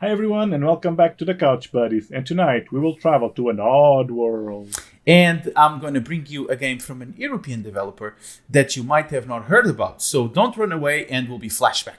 Hi everyone, and welcome back to the Couch Buddies. And tonight we will travel to an odd world. And I'm going to bring you a game from an European developer that you might have not heard about. So don't run away and we'll be flashback.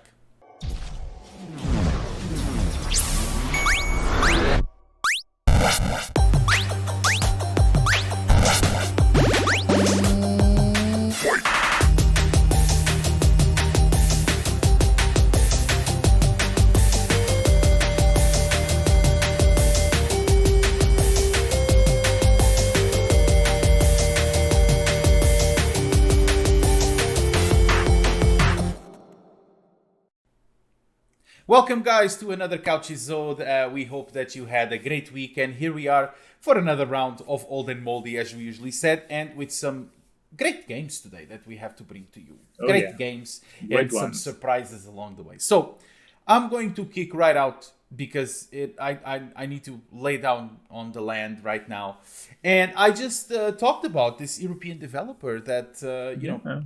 Welcome, guys, to another Couch episode. We hope that you had a great week, and here we are for another round of Old and Moldy, as we usually said, and with some great games today that we have to bring to you. Great games and some surprises along the way. So I'm going to kick right out because I need to lay down on the land right now. And I just talked about this European developer that,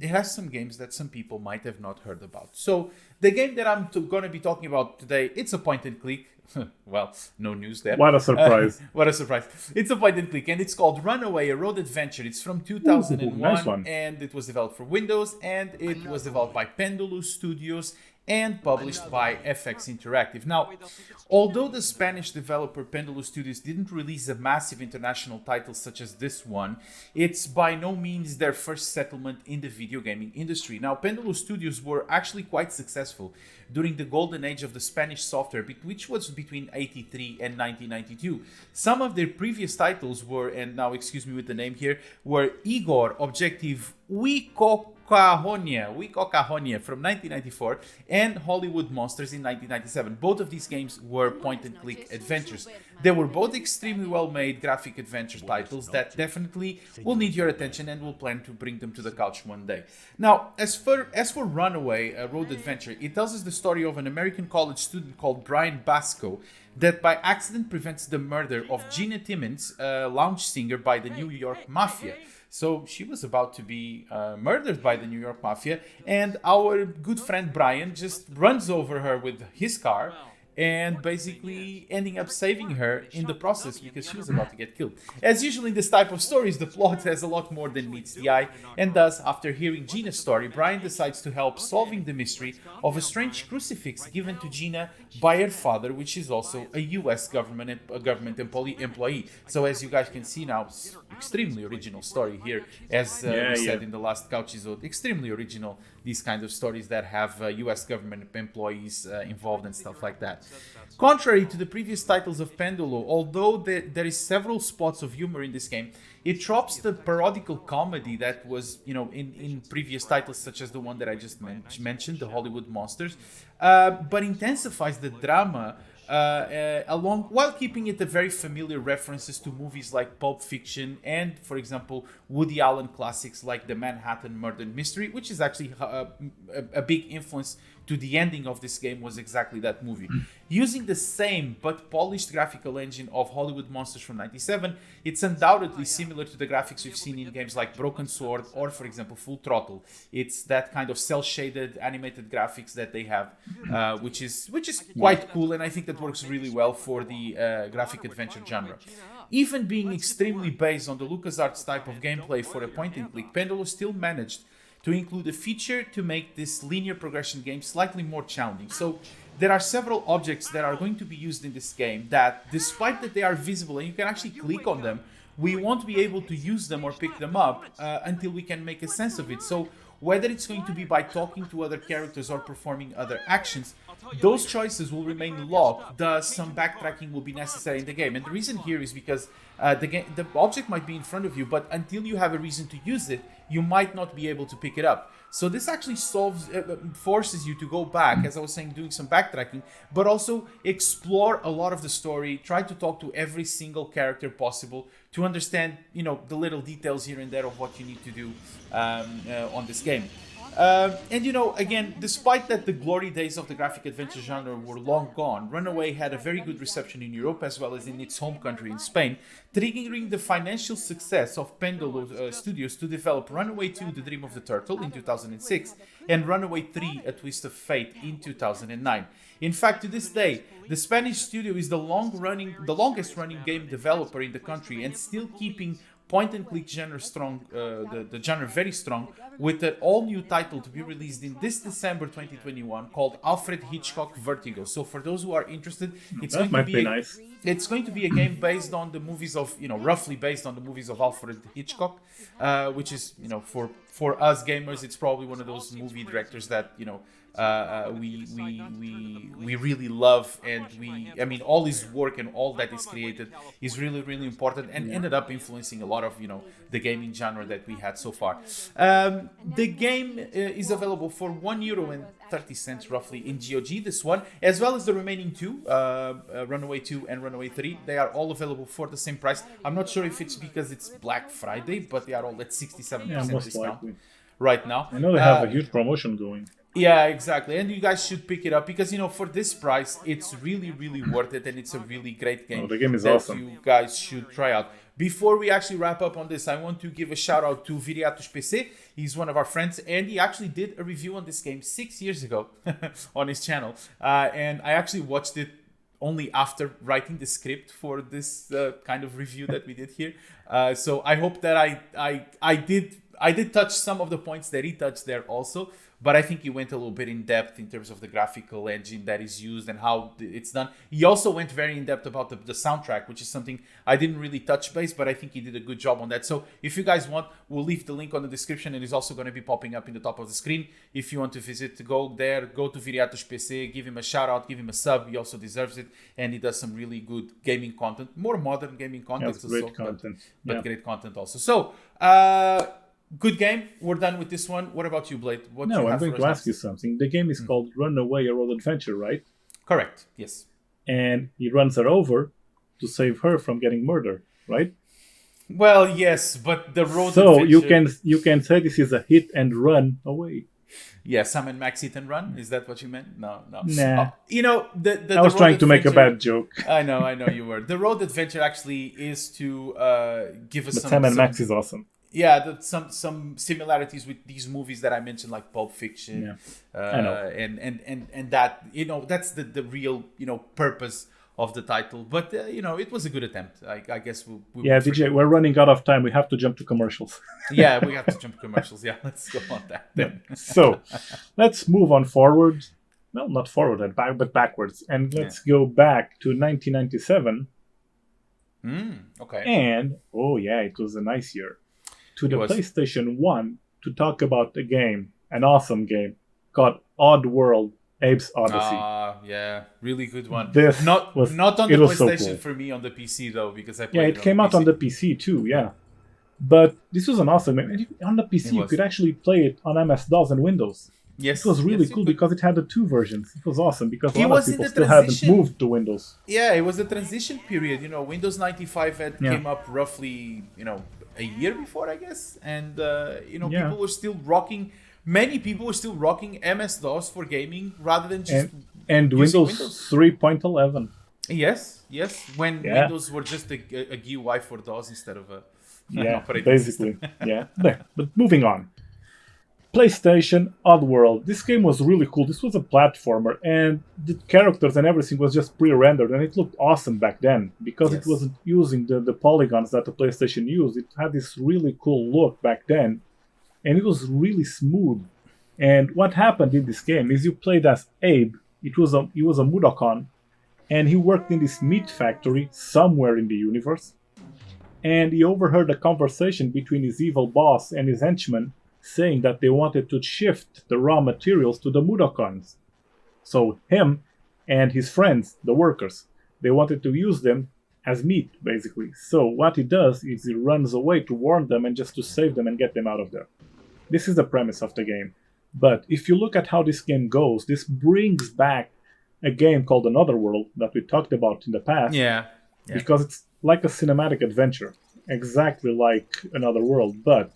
it has some games that some people might have not heard about. So the game that I'm going to be talking about today, it's a point and click. Well, no news there. What a surprise. What a surprise. It's a point and click, and it's called Runaway, a road adventure. It's from 2001, nice one. and it was developed for Windows, and it was developed by Pendulum Studios and published by FX Interactive. Now, although the Spanish developer Pendulum Studios didn't release a massive international title such as this one, it's by no means their first settlement in the video gaming industry. Now, Pendulum Studios were actually quite successful during the golden age of the Spanish software, which was between 83 and 1992. Some of their previous titles were, and now excuse me with the name here, were Igor, Objective Wicocahonia from 1994 and Hollywood Monsters in 1997. Both of these games were point-and-click adventures. They were both extremely well-made graphic adventure titles that definitely will need your attention, and we'll plan to bring them to the couch one day. Now, as for Runaway, a road adventure, it tells us the story of an American college student called Brian Basco that by accident prevents the murder of Gina Timmons, a lounge singer, by the New York Mafia. So she was about to be murdered by the New York Mafia, and our good friend Brian just runs over her with his car and basically ending up saving her in the process because she was about to get killed. As usual in this type of stories, the plot has a lot more than meets the eye, and thus, after hearing Gina's story, Brian decides to help solving the mystery of a strange crucifix given to Gina by her father, which is also a US government employee. So as you guys can see now, extremely original story here, as we said in the last couch episode, extremely original, these kinds of stories that have US government employees involved and stuff like that. Contrary to the previous titles of Pendulum, although there is several spots of humor in this game, it drops the parodical comedy that was, in previous titles such as the one that I just mentioned, the Hollywood Monsters, but intensifies the drama along while keeping it a very familiar references to movies like Pulp Fiction and, for example, Woody Allen classics like The Manhattan Murder Mystery, which is actually a big influence to the ending of this game, was exactly that movie. Using the same but polished graphical engine of Hollywood Monsters from 97, it's undoubtedly similar to the graphics we've seen in games like Broken Sword or, for example, Full Throttle. It's that kind of cel-shaded animated graphics that they have, which is quite cool, and I think that works really well for the graphic adventure genre. Even being extremely based on the LucasArts type of gameplay for a point-and-click, Pendulum still managed to include a feature to make this linear progression game slightly more challenging. So there are several objects that are going to be used in this game that, despite that they are visible and you can actually click on them, we won't be able to use them or pick them up until we can make a sense of it. So whether it's going to be by talking to other characters or performing other actions, those choices will remain locked, thus some backtracking will be necessary in the game. And the reason here is because the object might be in front of you, but until you have a reason to use it, you might not be able to pick it up. So this actually forces you to go back, as I was saying, doing some backtracking, but also explore a lot of the story, try to talk to every single character possible to understand, the little details here and there of what you need to do on this game. And again, despite that the glory days of the graphic adventure genre were long gone, Runaway had a very good reception in Europe as well as in its home country in Spain, triggering the financial success of Pendulum Studios to develop Runaway 2, The Dream of the Turtle in 2006 and Runaway 3, A Twist of Fate in 2009. In fact, to this day, the Spanish studio is the longest running game developer in the country and still keeping point-and-click genre strong, the genre very strong, with an all-new title to be released in this December 2021 called Alfred Hitchcock Vertigo. So for those who are interested, it's going to be nice. It's going to be a game based on the movies of, roughly based on the movies of Alfred Hitchcock, which is, for us gamers, it's probably one of those movie directors that, we really love, and all his work and all that is created is really, really important and ended up influencing a lot of the gaming genre that we had so far. The game is available for €1.30 roughly in GOG, this one, as well as the remaining two, Runaway 2 and Runaway 3. They are all available for the same price. I'm not sure if it's because it's Black Friday, but they are all at 67% discount right now. I know they have a huge promotion going. Yeah, exactly. And you guys should pick it up because, for this price, it's really, really worth it. And it's a really great game. The game is that awesome. You guys should try out. Before we actually wrap up on this, I want to give a shout out to Viriatus PC. He's one of our friends. And he actually did a review on this game 6 years ago on his channel. And I actually watched it only after writing the script for this kind of review that we did here. So I hope that I did touch some of the points that he touched there also. But I think he went a little bit in depth in terms of the graphical engine that is used and how it's done. He also went very in depth about the soundtrack, which is something I didn't really touch base, but I think he did a good job on that. So if you guys want, we'll leave the link on the description, and it's also going to be popping up in the top of the screen. If you want to visit, go there, go to Viriatus PC, give him a shout out, give him a sub. He also deserves it, and he does some really good gaming content, more modern gaming content. That's great content. But great content also. So, good game. We're done with this one. What about you, Blade? I'm going to ask you something. The game is called Runaway, a Road Adventure, right? Correct. Yes. And he runs her over to save her from getting murdered, right? Well, yes, but the road. So adventure... you can say this is a hit and run away. Yeah, Sam and Max hit and run. Is that what you meant? No. Nah. The I was trying to make a bad joke. I know you were. The road adventure actually is to give us Sam and Max is awesome. Yeah, some similarities with these movies that I mentioned, like Pulp Fiction, I know. And that that's the real purpose of the title. But it was a good attempt. I guess DJ, we're running out of time. We have to jump to commercials. Yeah, we have to jump to commercials. Yeah, let's go on that. Then. So let's move on forward. Well, not forward, but backwards, and let's go back to 1997. Okay. And it was a nice year. To the PlayStation 1 to talk about a game, an awesome game called Oddworld, Abe's Oddysee. Yeah, really good one. Not on the PlayStation so cool. For me, on the PC though, because I played it came out on the PC too, But this was an awesome game. On the PC, you could actually play it on MS-DOS and Windows. Yes, it was really cool because it had the two versions. It was awesome because a lot of people still haven't moved to Windows. Yeah, it was the transition period. Windows 95 came up roughly, a year before, I guess, and people were still rocking. Many people were still rocking MS-DOS for gaming rather than just and Windows 3.11. Yes. When Windows were just a GUI for DOS instead of a operating basically. system. But moving on. PlayStation Oddworld. This game was really cool. This was a platformer, and the characters and everything was just pre-rendered, and it looked awesome back then because it wasn't using the polygons that the PlayStation used. It had this really cool look back then, and it was really smooth. And what happened in this game is you played as Abe. He was a Mudokon, and he worked in this meat factory somewhere in the universe, and he overheard a conversation between his evil boss and his henchman, saying that they wanted to shift the raw materials to the Mudokons. So him and his friends, the workers, they wanted to use them as meat, basically. So what he does is he runs away to warn them and just to save them and get them out of there. This is the premise of the game. But if you look at how this game goes, this brings back a game called Oddworld that we talked about in the past. Yeah. Because it's like a cinematic adventure, exactly like Oddworld, but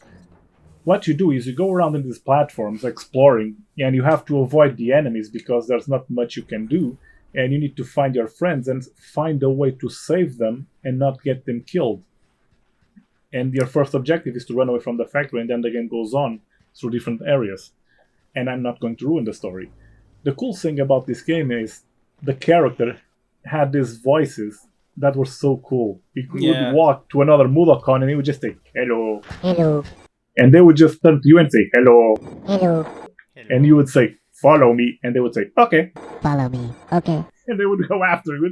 what you do is you go around in these platforms exploring, and you have to avoid the enemies because there's not much you can do, and you need to find your friends and find a way to save them and not get them killed. And your first objective is to run away from the factory, and then the game goes on through different areas. And I'm not going to ruin the story. The cool thing about this game is the character had these voices that were so cool. He would walk to another Mudokon and he would just say, hello. Hello. And they would just turn to you and say, hello. Hello. And you would say, follow me. And they would say, okay. Follow me. Okay. And they would go after you.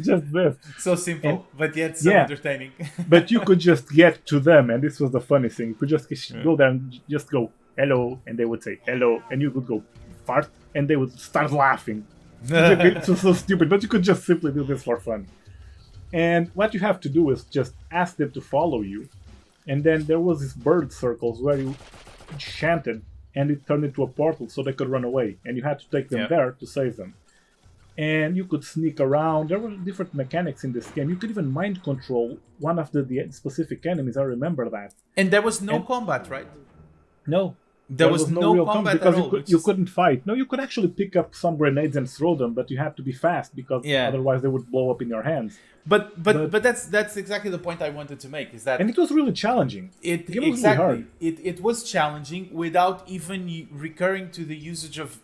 Just this. So simple, And- but yet so entertaining. But you could just get to them, and this was the funny thing. You could just go there and just go, hello. And they would say, hello. And you could go, fart. And they would start laughing. It's so stupid, but you could just simply do this for fun. And what you have to do is just ask them to follow you. And then there was these bird circles where you chanted, and it turned into a portal so they could run away. And you had to take them there to save them. And you could sneak around. There were different mechanics in this game. You could even mind control one of the specific enemies. I remember that. And there was no combat, right? No. There was no real combat because at all. you couldn't fight. No, you could actually pick up some grenades and throw them, but you had to be fast because otherwise they would blow up in your hands. But that's exactly the point I wanted to make, is that And it was really challenging. it The game was exactly really hard. it was challenging without even recurring to the usage of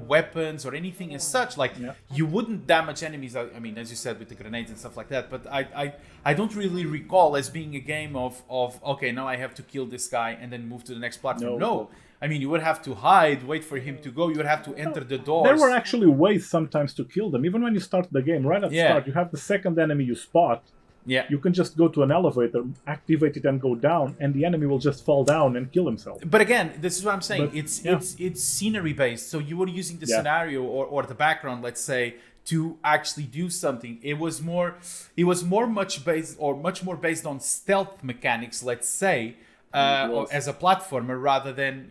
weapons or anything as such. Like you wouldn't damage enemies. I mean, as you said, with the grenades and stuff like that. But I don't really recall as being a game of okay, now I have to kill this guy and then move to the next platform. No. I mean, you would have to hide, wait for him to go. You would have to enter the doors. There were actually ways sometimes to kill them. Even when you start the game, right at the start, you have the second enemy you spot. Yeah. You can just go to an elevator, activate it, and go down, and the enemy will just fall down and kill himself. But again, this is what I'm saying. But, it's scenery based. So you were using the scenario or the background, let's say, to actually do something. It was much more based on stealth mechanics, let's say. As a platformer, rather than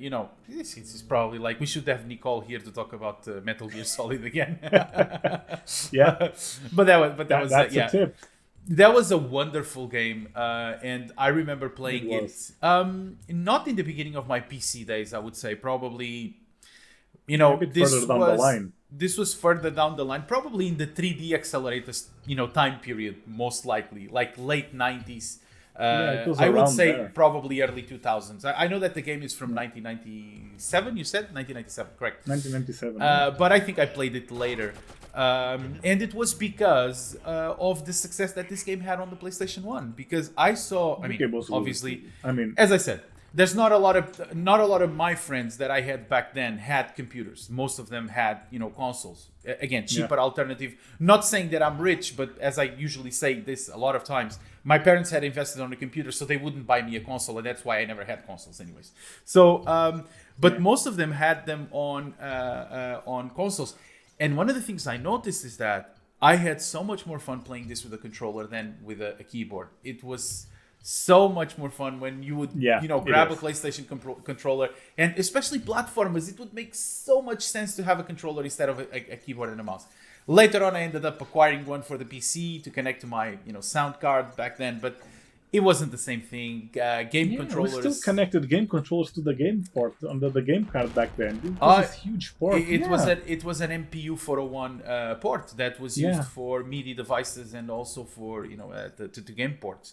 this is probably like we should have Nicole here to talk about Metal Gear Solid again. but that was a tip. That was a wonderful game, and I remember playing it. Not in the beginning of my PC days, I would say. Probably, a bit further down the line. This was further down the line, probably in the 3D accelerators, time period, most likely, like late 90s. I would say probably early 2000s. I know that the game is from 1997, you said? 1997, correct. 1997. But I think I played it later. And it was because of the success that this game had on the PlayStation 1. Because I saw, obviously, as I said, there's not a lot of my friends that I had back then had computers. Most of them had, consoles. Again, cheaper alternative. Not saying that I'm rich, but as I usually say this a lot of times, my parents had invested on a computer, so they wouldn't buy me a console, and that's why I never had consoles, anyways. So, but most of them had them on consoles. And one of the things I noticed is that I had so much more fun playing this with a controller than with a keyboard. It was so much more fun when you would grab a PlayStation controller, and especially platformers, it would make so much sense to have a controller instead of a keyboard and a mouse. Later on, I ended up acquiring one for the PC to connect to my sound card back then, but it wasn't the same thing. Game controllers. We still connected game controllers to the game port under the game card back then. It was a huge port. It was an MPU 401 port that was used for MIDI devices and also for to game ports.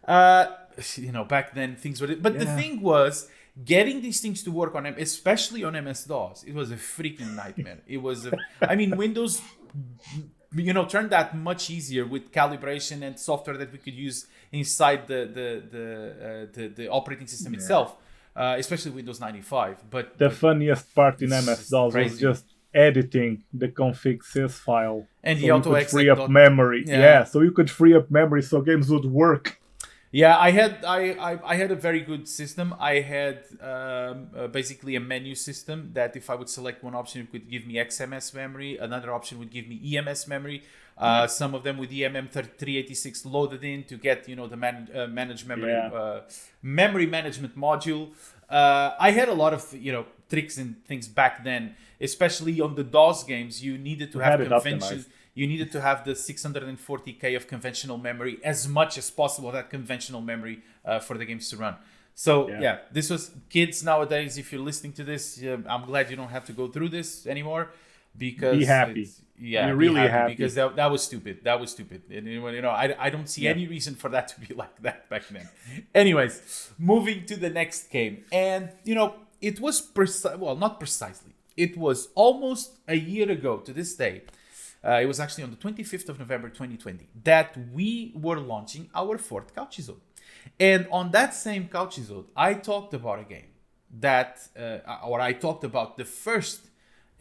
Back then things were. But the thing was, getting these things to work on, especially on MS-DOS, it was a freaking nightmare. It was, Windows, turned that much easier with calibration and software that we could use inside the operating system itself, especially Windows 95. But the funniest part in MS-DOS was just editing the config sys file, and so you could free up memory. So you could free up memory so games would work. Yeah, I had a very good system. I had basically a menu system that if I would select one option, it would give me XMS memory. Another option would give me EMS memory. Some of them with EMM386 loaded in to get the managed memory memory management module. I had a lot of tricks and things back then, especially on the DOS games. You needed to have convention. You needed to have the 640K of conventional memory, as much as possible, that conventional memory for the games to run. So Yeah. yeah, this was kids nowadays. If you're listening to this, I'm glad you don't have to go through this anymore, because Be happy. yeah, Be be really happy, happy. because that was stupid. That was stupid, and I don't see Yeah. any reason for that to be like that back then. Anyways, moving to the next game, and it was not precisely. It was almost a year ago to this day. It was actually on the 25th of November 2020 that we were launching our fourth couch episode. And on that same couch episode, I talked about a game that, or I talked about the first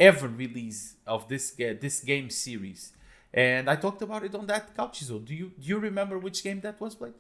ever release of this game series, and I talked about it on that couch episode. Do you remember which game that was, Blake?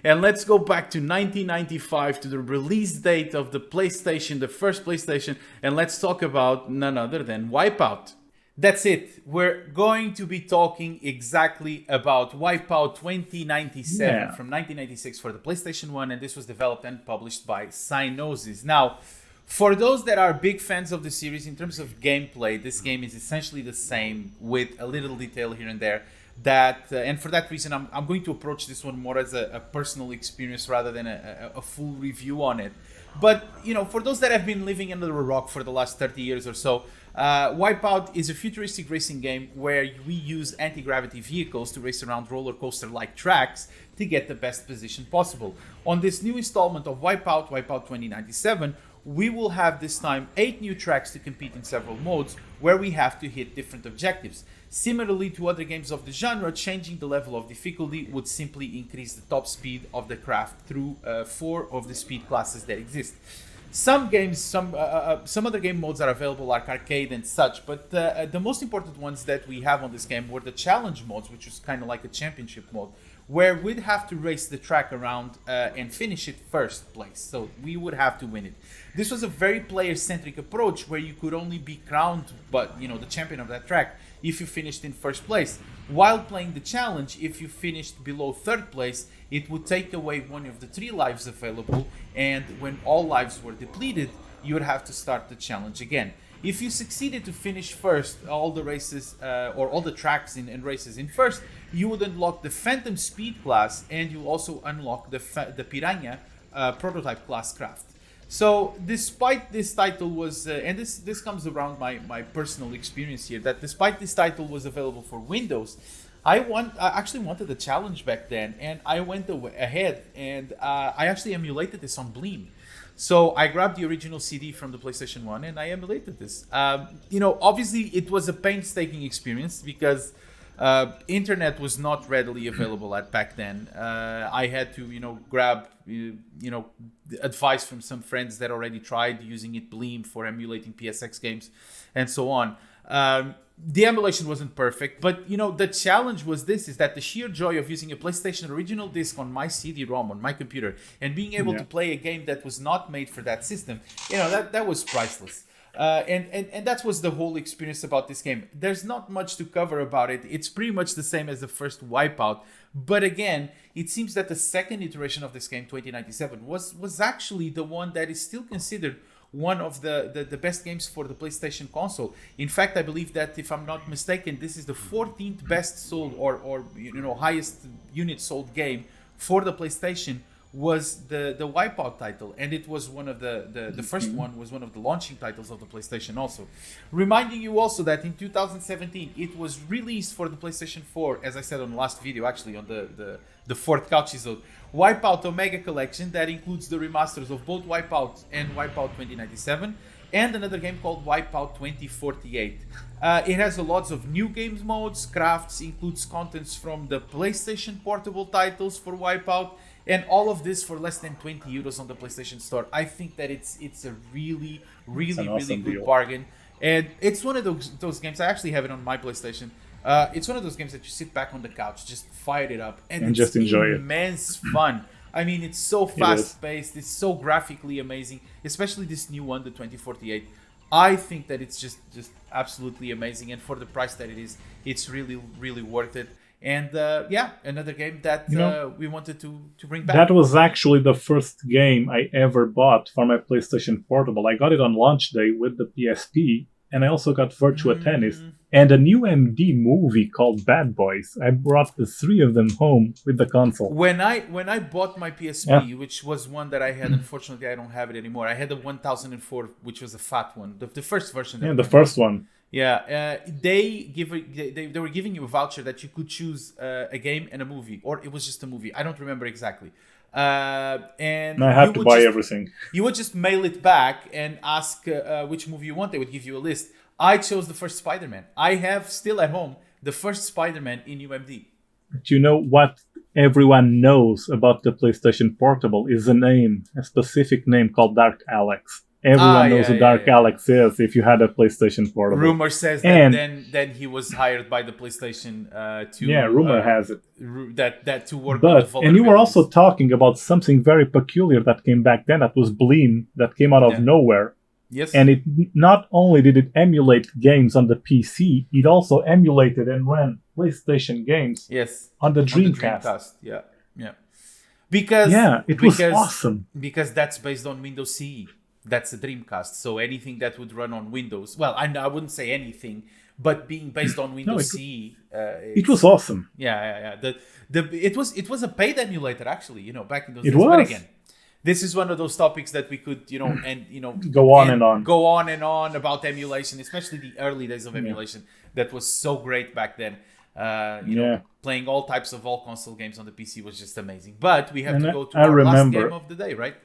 And let's go back to 1995, to the release date of the PlayStation, the first PlayStation, and let's talk about none other than Wipeout. That's it. We're going to be talking exactly about Wipeout 2097 from 1996 for the PlayStation 1, and this was developed and published by Psygnosis. Now, for those that are big fans of the series, in terms of gameplay, this game is essentially the same with a little detail here and there. And for that reason, I'm going to approach this one more as a personal experience rather than a full review on it. But, for those that have been living under a rock for the last 30 years or so, Wipeout is a futuristic racing game where we use anti-gravity vehicles to race around roller coaster-like tracks to get the best position possible. On this new installment of Wipeout 2097, we will have this time 8 new tracks to compete in several modes where we have to hit different objectives. Similarly to other games of the genre, changing the level of difficulty would simply increase the top speed of the craft through 4 of the speed classes that exist. Some games, some other game modes are available, like arcade and such, but the most important ones that we have on this game were the challenge modes, which was kind of like a championship mode, where we'd have to race the track around and finish it first place. So we would have to win it. This was a very player-centric approach where you could only be crowned, the champion of that track if you finished in first place. While playing the challenge, if you finished below third place, it would take away one of the 3 lives available, and when all lives were depleted, you would have to start the challenge again. If you succeeded to finish first all the races or all the tracks and races in first, you would unlock the Phantom Speed class, and you also unlock the Piranha prototype class craft. So despite this title was, and this comes around my personal experience here, that despite this title was available for Windows, I actually wanted a challenge back then, and I went ahead and I actually emulated this on Bleem. So I grabbed the original CD from the PlayStation 1 and I emulated this. Obviously it was a painstaking experience because internet was not readily available at back then. I had to, grab, advice from some friends that already tried using it, Bleem, for emulating PSX games and so on. The emulation wasn't perfect, but the challenge was is that the sheer joy of using a PlayStation original disc on my CD-ROM on my computer and being able to play a game that was not made for that system, that was priceless. And that was the whole experience about this game. There's not much to cover about it. It's pretty much the same as the first Wipeout, but again, it seems that the second iteration of this game, 2097, was actually the one that is still considered one of the best games for the PlayStation console. In fact, I believe that, if I'm not mistaken, this is the 14th best sold or highest unit sold game for the PlayStation was the Wipeout title, and it was one of the first one was one of the launching titles of the PlayStation also. Reminding you also that in 2017 it was released for the PlayStation 4, as I said on the last video, actually on the fourth couch episode, Wipeout Omega Collection, that includes the remasters of both Wipeout and Wipeout 2097, and another game called Wipeout 2048. It has lots of new games modes, crafts, includes contents from the PlayStation portable titles for Wipeout, and all of this for less than 20 euros on the PlayStation Store. I think that it's a really awesome good deal. bargain. And it's one of those games, I actually have it on my PlayStation. It's one of those games that you sit back on the couch, just fire it up, and it's just enjoy it. Immense fun. I mean, it's so fast-paced, it's so graphically amazing, especially this new one, the 2048. I think that it's just absolutely amazing, and for the price that it is, it's really worth it. And another game that we wanted to bring back. That was actually the first game I ever bought for my PlayStation Portable. I got it on launch day with the PSP, and I also got Virtua Tennis, and a new MD movie called Bad Boys. I brought the three of them home with the console. When I bought my PSP, which was one that I had, unfortunately I don't have it anymore. I had the 1004, which was a fat one, the first version. Yeah, the first one. Yeah, they were giving you a voucher that you could choose a game and a movie, or it was just a movie. I don't remember exactly. And I had to buy everything. You would just mail it back and ask which movie you want. They would give you a list. I chose the first Spider-Man. I have still at home the first Spider-Man in UMD. Do you know what everyone knows about the PlayStation Portable is a specific name called Dark Alex. Everyone knows who Dark Alex is if you had a PlayStation Portable. Rumor says that then he was hired by the PlayStation to... Yeah, rumor has it. That to work on the vulnerabilities. And you were also talking about something very peculiar that came back then, that was Bleem, that came out of nowhere. Yes. And it not only did it emulate games on the PC, it also emulated and ran PlayStation games on the Dreamcast. Yeah. Because it was awesome. Because that's based on Windows CE. That's a Dreamcast. So anything that would run on Windows, well, I wouldn't say anything, but being based on Windows CE, it was awesome. Yeah. It was a paid emulator actually, back in those days. It was. But again, this is one of those topics that we could, go on and on about emulation, especially the early days of emulation. That was so great back then. Playing all types of all console games on the PC was just amazing. But we have to go to our last game of the day, right?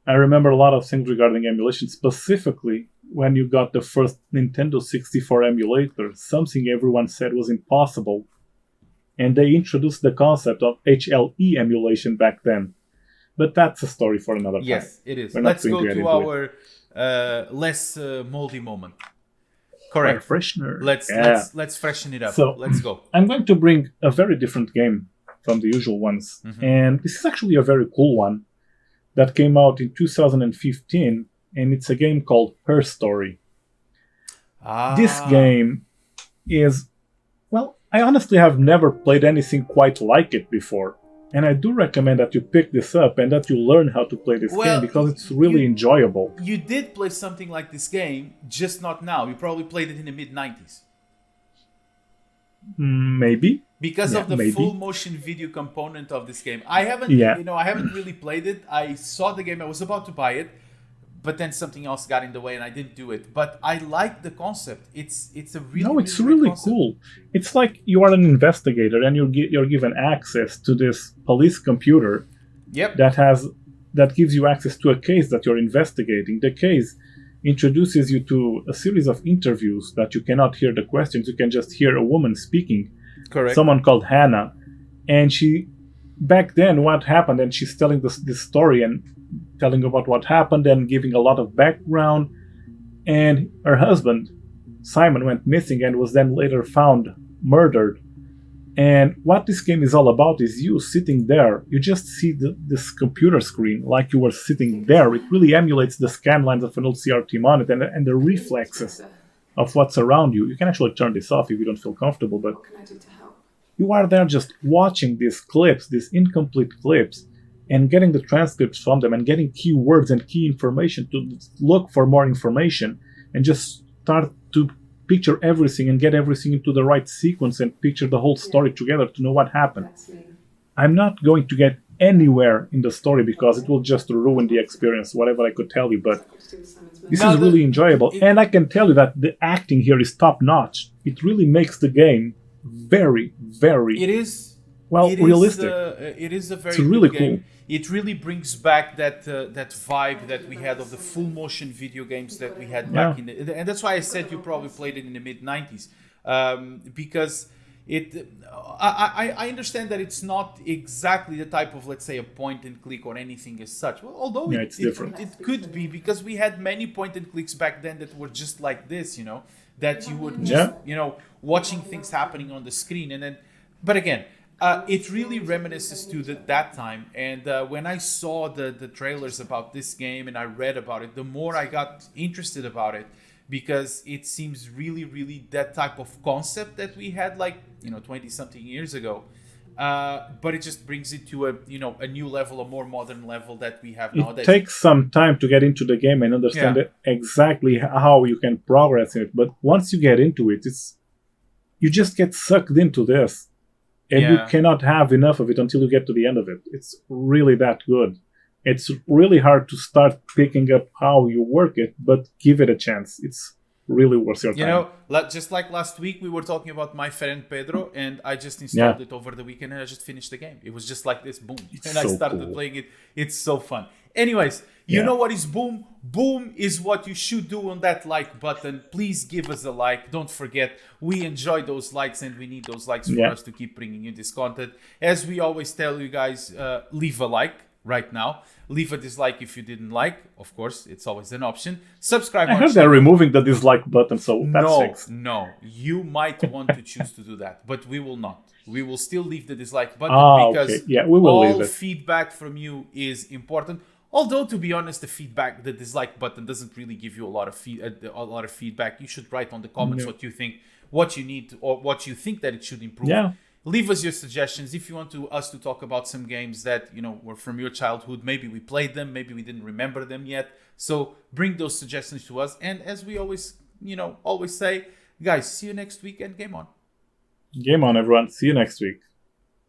I remember a lot of things regarding emulation, specifically when you got the first Nintendo 64 emulator, something everyone said was impossible. And they introduced the concept of HLE emulation back then. But that's a story for another time. Yes, it is. Let's go to our less moldy moment. Correct. Freshener. Let's freshen it up. So, let's go. I'm going to bring a very different game from the usual ones. And this is actually a very cool one that came out in 2015, and it's a game called Her Story. This game is, well, I honestly have never played anything quite like it before. And I do recommend that you pick this up and that you learn how to play this game, because it's really enjoyable. You did play something like this game, just not now. You probably played it in the mid-90s. Maybe. Because of the full motion video component of this game. I haven't really played it. I saw the game, I was about to buy it, but then something else got in the way and I didn't do it. But I like the concept. It's a really cool. It's like you are an investigator and you're given access to this police computer that gives you access to a case that you're investigating. The case introduces you to a series of interviews that you cannot hear the questions. You can just hear a woman speaking. Correct. Someone called Hannah, and back then what happened, and she's telling this story and telling about what happened and giving a lot of background. And her husband Simon went missing and was then later found murdered. And what this game is all about is you sitting there. You just see this computer screen like you were sitting there. It really emulates the scan lines of an old CRT monitor and the reflexes of what's around you. You can actually turn this off if you don't feel comfortable, but you are there just watching these clips, these incomplete clips, and getting the transcripts from them and getting keywords and key information to look for more information and just start to picture everything and get everything into the right sequence and picture the whole story together to know what happened. I'm not going to get anywhere in the story because it will just ruin the experience, whatever I could tell you, but this is really enjoyable. And I can tell you that the acting here is top-notch. It really makes the game very, very realistic. It is a very really good game. Cool. It really brings back that vibe that we had of the full motion video games that we had back in the, and that's why I said you probably played it in the mid-90s, because I understand that it's not exactly the type of, let's say, a point and click or anything as such. Well, although it's different. It could be, because we had many point and clicks back then that were just like this, that you would just, watching things happening on the screen. And then, but again, it really reminisces to that time. And when I saw the trailers about this game and I read about it, the more I got interested about it, because it seems really, really that type of concept that we had 20-something years ago. but it just brings it to a new level, a more modern level that we have It nowadays. takes some time to get into the game and understand exactly how you can progress in it. But once you get into it, you just get sucked into this, and you cannot have enough of it until you get to the end of it. It's really that good. It's really hard to start picking up how you work it, but give it a chance. It's really worth your time. Just like last week, we were talking about My Friend Pedro, and I just installed it over the weekend, and I just finished the game. It was just like this, boom. And I started playing it. It's so fun. Anyways, you know what is boom? Boom is what you should do on that like button. Please give us a like. Don't forget, we enjoy those likes, and we need those likes for us to keep bringing you this content. As we always tell you guys, leave a like right now. Leave a dislike if you didn't like. Of course, it's always an option. Subscribe. I heard they're removing the dislike button, so that's fixed. No. You might want to choose to do that, but we will not. We will still leave the dislike button because we will all leave it. Feedback from you is important. Although, to be honest, the dislike button doesn't really give you a lot of feedback. You should write on the comments what you think, what you need, or what you think that it should improve. Yeah. Leave us your suggestions. If you want us to talk about some games that were from your childhood, maybe we played them, maybe we didn't remember them yet. So bring those suggestions to us. And as we always say, guys, see you next week and game on. Game on, everyone. See you next week.